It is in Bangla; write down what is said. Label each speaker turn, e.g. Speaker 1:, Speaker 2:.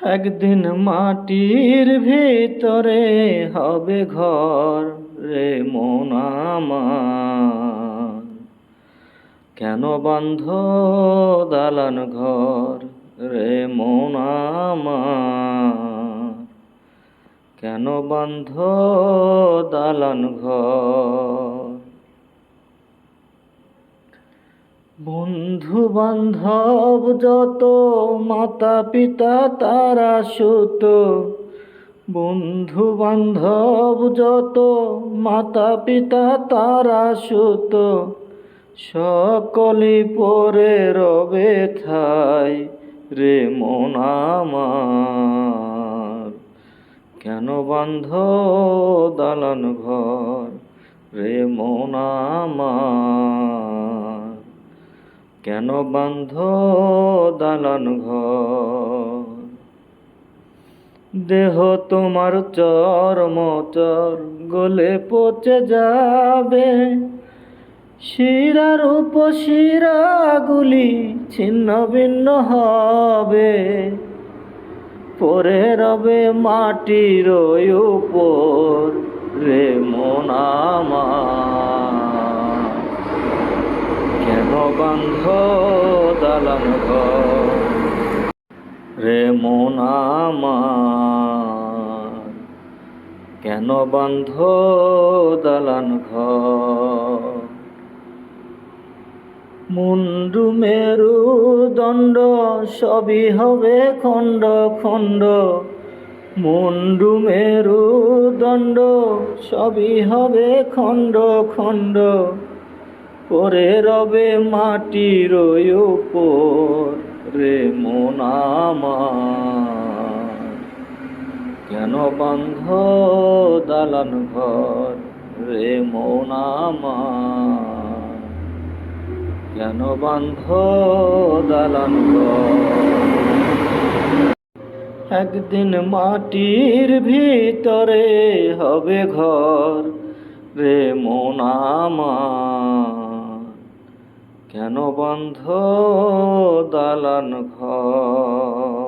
Speaker 1: একদিন মাটির ভিতরে হবে ঘর রে মন আমার। কেন বাঁধ দালান ঘর রে মন আমার। কেন বাঁধ দালান ঘর। বন্ধু বান্ধব যত, মাতা পিতা তারা সুত। বন্ধু বান্ধব যত, মাতা পিতা তারা সুত। সকলে পরে রবে ঠাই রে মন আমার। কেন বাঁধ দালান ঘর রে মন আমার। কেন বাঁধ দালান ঘর। দেহ তোমার চর্মচর গলে পচে যাবে। শিরার উপশিরাগুলি ছিন্ন ভিন্ন হবে। পরে রবে মাটির উপর রে মন আমার। কেন বাঁধ দালান ঘর রে মন আমার। কেন বাঁধ দালান ঘর। মুন্ডু মেরু দণ্ড সবই হবে খণ্ড খণ্ড। মুন্ডু মেরু দণ্ড সবই হবে খণ্ড খণ্ড। পরে রবে মাটির উপর রে মন আমার। কেন বাঁধ দালান ঘর রে মন আমার। কেন বাঁধ দালান ঘর। একদিন মাটির ভিতরে হবে ঘর রে মন আমার। কেন বাঁধ দালান ঘর।